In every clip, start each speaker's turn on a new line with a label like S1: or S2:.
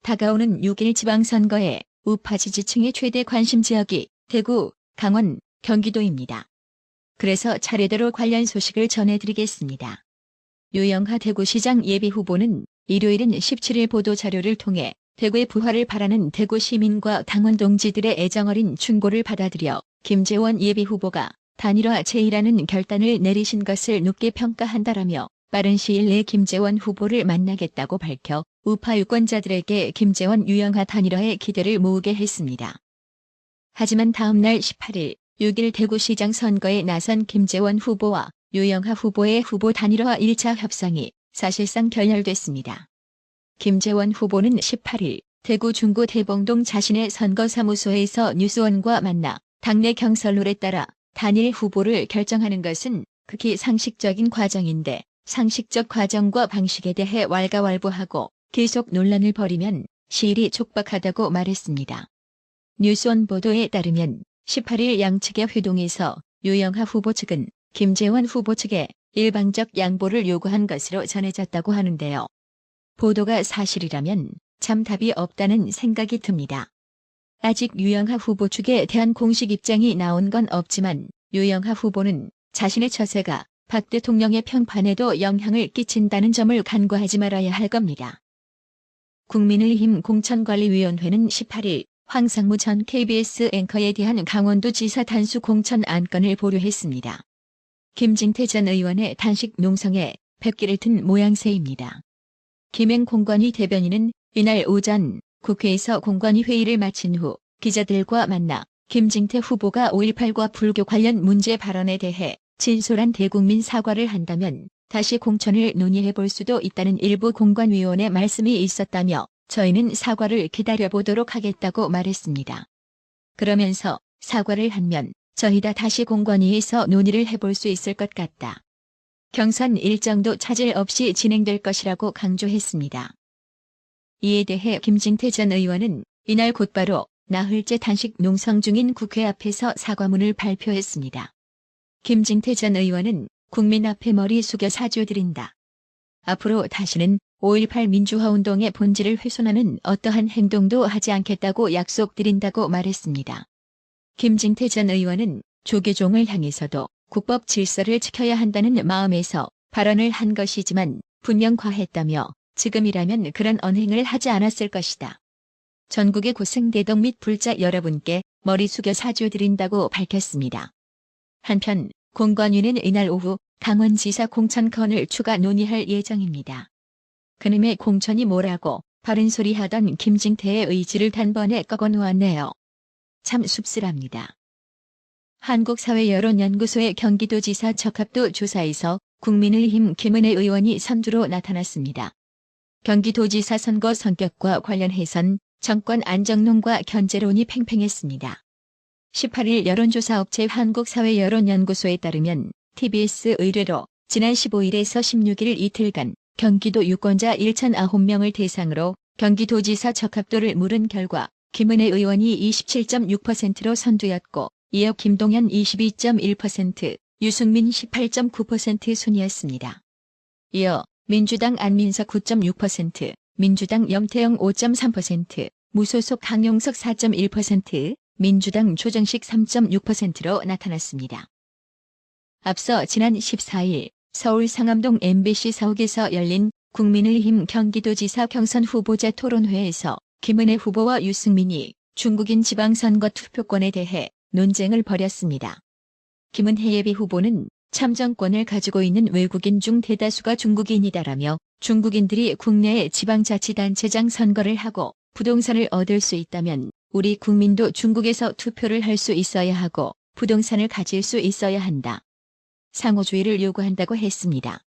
S1: 다가오는 6일 지방선거에 우파 지지층의 최대 관심 지역이 대구, 강원, 경기도입니다. 그래서 차례대로 관련 소식을 전해드리겠습니다. 유영하 대구시장 예비후보는 일요일인 17일 보도자료를 통해 대구의 부활을 바라는 대구 시민과 강원 동지들의 애정어린 충고를 받아들여 김재원 예비후보가 단일화 제1라는 결단을 내리신 것을 높게 평가한다라며 빠른 시일 내에 김재원 후보를 만나겠다고 밝혀 우파 유권자들에게 김재원 유영하 단일화에 기대를 모으게 했습니다. 하지만 다음 날 18일 6일 대구시장 선거에 나선 김재원 후보와 유영하 후보의 후보 단일화 1차 협상이 사실상 결렬됐습니다. 김재원 후보는 18일 대구 중구 대봉동 자신의 선거사무소에서 뉴스원과 만나 당내 경선룰에 따라 단일 후보를 결정하는 것은 극히 상식적인 과정인데 상식적 과정과 방식에 대해 왈가왈부하고 계속 논란을 벌이면 시일이 촉박하다고 말했습니다. 뉴스원 보도에 따르면 18일 양측의 회동에서 유영하 후보 측은 김재원 후보 측에 일방적 양보를 요구한 것으로 전해졌다고 하는데요. 보도가 사실이라면 참 답이 없다는 생각이 듭니다. 아직 유영하 후보 측에 대한 공식 입장이 나온 건 없지만 유영하 후보는 자신의 처세가 박 대통령의 평판에도 영향을 끼친다는 점을 간과하지 말아야 할 겁니다. 국민의힘 공천관리위원회는 18일 황상무 전 KBS 앵커에 대한 강원도지사 단수 공천 안건을 보류했습니다. 김진태 전 의원의 단식 농성에 백기를 튼 모양새입니다. 김행 공관위 대변인은 이날 오전 국회에서 공관위 회의를 마친 후 기자들과 만나 김진태 후보가 5.18과 불교 관련 문제 발언에 대해 진솔한 대국민 사과를 한다면 다시 공천을 논의해볼 수도 있다는 일부 공관위원의 말씀이 있었다며 저희는 사과를 기다려보도록 하겠다고 말했습니다. 그러면서 사과를 하면 저희 다 다시 공관위에서 논의를 해볼 수 있을 것 같다. 경선 일정도 차질 없이 진행될 것이라고 강조했습니다. 이에 대해 김진태 전 의원은 이날 곧바로 나흘째 단식 농성 중인 국회 앞에서 사과문을 발표했습니다. 김진태 전 의원은 국민 앞에 머리 숙여 사죄드린다. 앞으로 다시는 5.18 민주화운동의 본질을 훼손하는 어떠한 행동도 하지 않겠다고 약속드린다고 말했습니다. 김진태 전 의원은 조계종을 향해서도 국법 질서를 지켜야 한다는 마음에서 발언을 한 것이지만 분명 과했다며 지금이라면 그런 언행을 하지 않았을 것이다. 전국의 고생대동 및 불자 여러분께 머리 숙여 사죄드린다고 밝혔습니다. 한편 공관위는 이날 오후 강원지사 공천건을 추가 논의할 예정입니다. 그놈의 공천이 뭐라고 바른 소리 하던 김진태의 의지를 단번에 꺾어놓았네요. 참 씁쓸합니다. 한국사회여론연구소의 경기도지사 적합도 조사에서 국민의힘 김은혜 의원이 선두로 나타났습니다. 경기도지사 선거 성격과 관련해선 정권 안정론과 견제론이 팽팽했습니다. 18일 여론조사 업체 한국사회여론연구소에 따르면 TBS 의뢰로 지난 15일에서 16일 이틀간 경기도 유권자 1,009명을 대상으로 경기도지사 적합도를 물은 결과 김은혜 의원이 27.6%로 선두였고 이어 김동연 22.1%, 유승민 18.9% 순이었습니다. 이어 민주당 안민석 9.6%, 민주당 염태영 5.3%, 무소속 강용석 4.1%, 민주당 조정식 3.6%로 나타났습니다. 앞서 지난 14일 서울 상암동 MBC 사옥에서 열린 국민의힘 경기도지사 경선 후보자 토론회에서 김은혜 후보와 유승민이 중국인 지방선거 투표권에 대해 논쟁을 벌였습니다. 김은혜 예비 후보는 참정권을 가지고 있는 외국인 중 대다수가 중국인이다라며 중국인들이 국내의 지방자치단체장 선거를 하고 부동산을 얻을 수 있다면 우리 국민도 중국에서 투표를 할 수 있어야 하고 부동산을 가질 수 있어야 한다. 상호주의를 요구한다고 했습니다.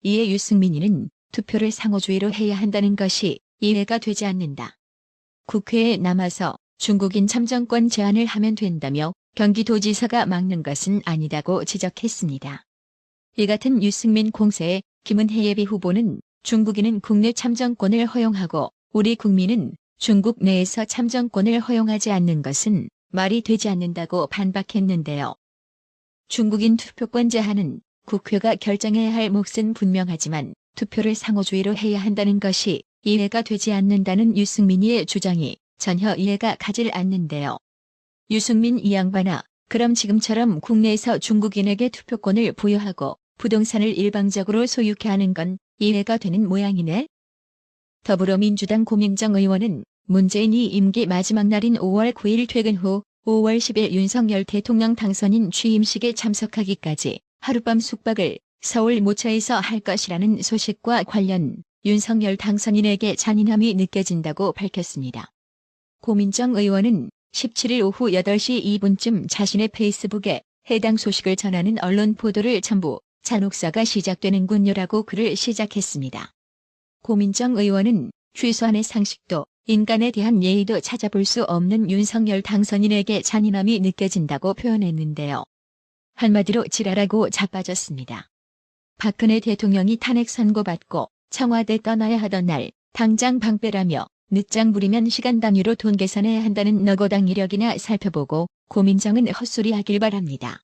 S1: 이에 유승민이는 투표를 상호주의로 해야 한다는 것이 이해가 되지 않는다. 국회에 남아서 중국인 참정권 제한을 하면 된다며 경기도지사가 막는 것은 아니다고 지적했습니다. 이 같은 유승민 공세에 김은혜 예비 후보는 중국인은 국내 참정권을 허용하고 우리 국민은 중국 내에서 참정권을 허용하지 않는 것은 말이 되지 않는다고 반박했는데요. 중국인 투표권 제한은 국회가 결정해야 할 몫은 분명하지만 투표를 상호주의로 해야 한다는 것이 이해가 되지 않는다는 유승민이의 주장이 전혀 이해가 가질 않는데요. 유승민 이 양반아, 그럼 지금처럼 국내에서 중국인에게 투표권을 부여하고 부동산을 일방적으로 소유케 하는 건 이해가 되는 모양이네. 더불어민주당 고민정 의원은 문재인이 임기 마지막 날인 5월 9일 퇴근 후 5월 10일 윤석열 대통령 당선인 취임식에 참석하기까지 하룻밤 숙박을 서울 모처에서 할 것이라는 소식과 관련 윤석열 당선인에게 잔인함이 느껴진다고 밝혔습니다. 고민정 의원은 17일 오후 8시 2분쯤 자신의 페이스북에 해당 소식을 전하는 언론 보도를 첨부, 잔혹사가 시작되는군요라고 글을 시작했습니다. 고민정 의원은 최소한의 상식도 인간에 대한 예의도 찾아볼 수 없는 윤석열 당선인에게 잔인함이 느껴진다고 표현했는데요. 한마디로 지랄하고 자빠졌습니다. 박근혜 대통령이 탄핵 선고받고 청와대 떠나야 하던 날 당장 방패라며 늦장 부리면 시간 단위로 돈 계산해야 한다는 너거당 이력이나 살펴보고 고민정은 헛소리하길 바랍니다.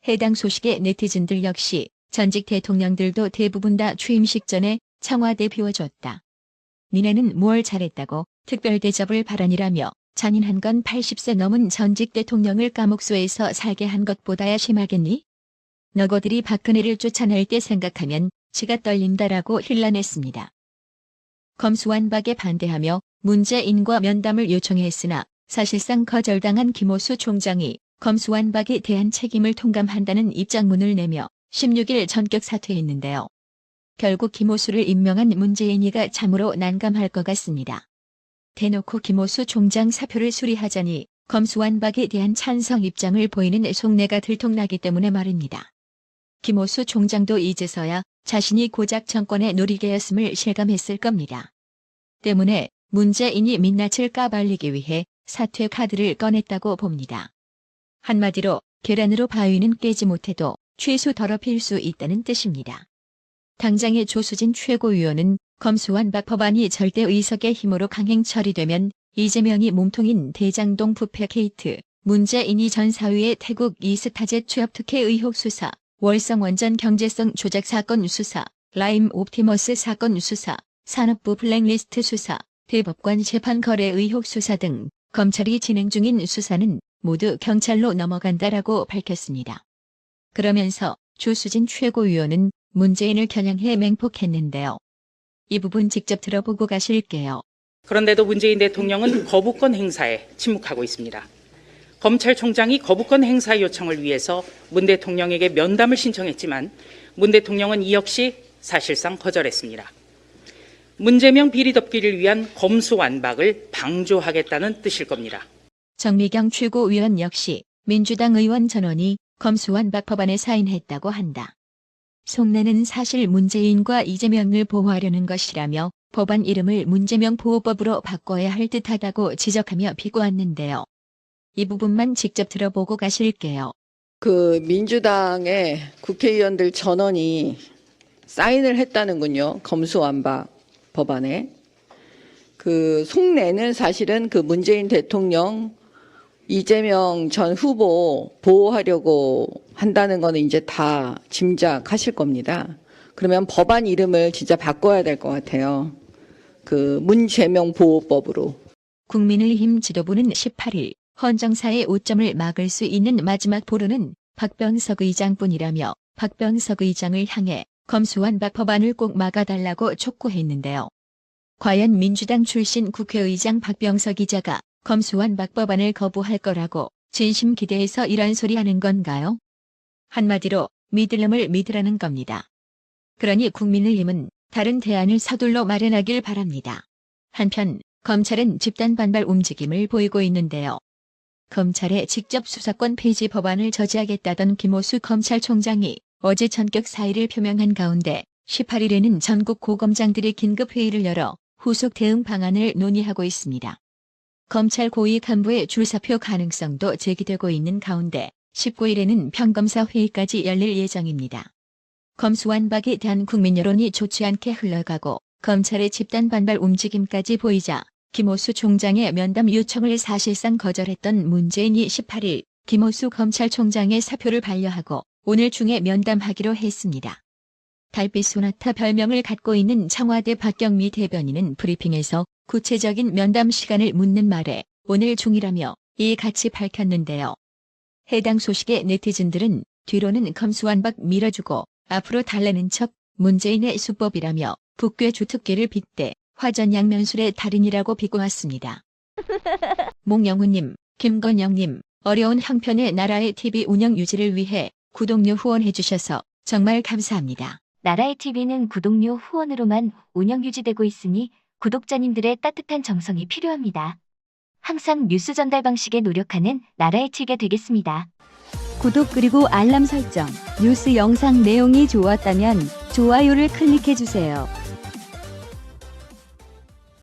S1: 해당 소식에 네티즌들 역시 전직 대통령들도 대부분 다 취임식 전에 청와대 비워줬다. 니네는 뭘 잘했다고 특별 대접을 바라니라며 잔인한 건 80세 넘은 전직 대통령을 감옥소에서 살게 한 것보다야 심하겠니? 너거들이 박근혜를 쫓아낼 때 생각하면 지가 떨린다라고 힐난했습니다. 검수완박에 반대하며 문재인과 면담을 요청했으나 사실상 거절당한 김호수 총장이 검수완박에 대한 책임을 통감한다는 입장문을 내며 16일 전격 사퇴했는데요. 결국 김호수를 임명한 문재인이가 참으로 난감할 것 같습니다. 대놓고 김호수 총장 사표를 수리하자니 검수완박에 대한 찬성 입장을 보이는 속내가 들통나기 때문에 말입니다. 김호수 총장도 이제서야 자신이 고작 정권의 놀이개였음을 실감했을 겁니다. 때문에 문재인이 민낯을 까발리기 위해 사퇴 카드를 꺼냈다고 봅니다. 한마디로 계란으로 바위는 깨지 못해도 최소 더럽힐 수 있다는 뜻입니다. 당장의 조수진 최고위원은 검수완박 법안이 절대 의석의 힘으로 강행 처리되면 이재명이 몸통인 대장동 부패 게이트, 문재인이 전 사위의 태국 이스타젯 취업 특혜 의혹 수사, 월성원전 경제성 조작 사건 수사, 라임 옵티머스 사건 수사, 산업부 블랙리스트 수사, 대법관 재판 거래 의혹 수사 등 검찰이 진행 중인 수사는 모두 경찰로 넘어간다라고 밝혔습니다. 그러면서 조수진 최고위원은 문재인을 겨냥해 맹폭했는데요. 이 부분 직접 들어보고 가실게요.
S2: 그런데도 문재인 대통령은 거부권 행사에 침묵하고 있습니다. 검찰총장이 거부권 행사 요청을 위해서 문 대통령에게 면담을 신청했지만 문 대통령은 이 역시 사실상 거절했습니다. 문재명 비리 덮기를 위한 검수완박을 방조하겠다는 뜻일 겁니다.
S1: 정미경 최고위원 역시 민주당 의원 전원이 검수완박 법안에 사인했다고 한다. 속내는 사실 문재인과 이재명을 보호하려는 것이라며 법안 이름을 문재명 보호법으로 바꿔야 할 듯하다고 지적하며 비꼬았는데요. 이 부분만 직접 들어보고 가실게요.
S3: 민주당의 국회의원들 전원이 사인을 했다는군요. 검수완박 법안에. 속내는 사실은 문재인 대통령, 이재명 전 후보 보호하려고 한다는 거는 이제 다 짐작하실 겁니다. 그러면 법안 이름을 진짜 바꿔야 될 것 같아요. 문재명 보호법으로.
S1: 국민의힘 지도부는 18일 헌정사의 오점을 막을 수 있는 마지막 보루는 박병석 의장뿐이라며 박병석 의장을 향해 검수완박 법안을 꼭 막아달라고 촉구했는데요. 과연 민주당 출신 국회의장 박병석 기자가 검수완박 법안을 거부할 거라고 진심 기대해서 이런 소리 하는 건가요? 한마디로 믿을 놈을 믿으라는 겁니다. 그러니 국민의힘은 다른 대안을 서둘러 마련하길 바랍니다. 한편 검찰은 집단 반발 움직임을 보이고 있는데요. 검찰의 직접 수사권 폐지 법안을 저지하겠다던 김호수 검찰총장이 어제 전격 사의를 표명한 가운데 18일에는 전국 고검장들이 긴급회의를 열어 후속 대응 방안을 논의하고 있습니다. 검찰 고위 간부의 줄사표 가능성도 제기되고 있는 가운데 19일에는 평검사 회의까지 열릴 예정입니다. 검수완박에 대한 국민 여론이 좋지 않게 흘러가고 검찰의 집단 반발 움직임까지 보이자 김호수 총장의 면담 요청을 사실상 거절했던 문재인이 18일 김호수 검찰총장의 사표를 반려하고 오늘 중에 면담하기로 했습니다. 달빛 소나타 별명을 갖고 있는 청와대 박경미 대변인은 브리핑에서 구체적인 면담 시간을 묻는 말에 오늘 중이라며 이같이 밝혔는데요. 해당 소식에 네티즌들은 뒤로는 검수완박 밀어주고 앞으로 달래는 척 문재인의 수법이라며 북괴 주특기를 빗대 화전양면술의 달인이라고 비꼬았습니다. 몽영우님, 김건영님, 어려운 형편의 나라의 TV 운영 유지를 위해 구독료 후원해주셔서 정말 감사합니다.
S4: 나라의 TV는 구독료 후원으로만 운영 유지되고 있으니 구독자님들의 따뜻한 정성이 필요합니다. 항상 뉴스 전달 방식에 노력하는 나라의 TV가 되겠습니다.
S5: 구독 그리고 알람 설정, 뉴스 영상 내용이 좋았다면 좋아요를 클릭해주세요.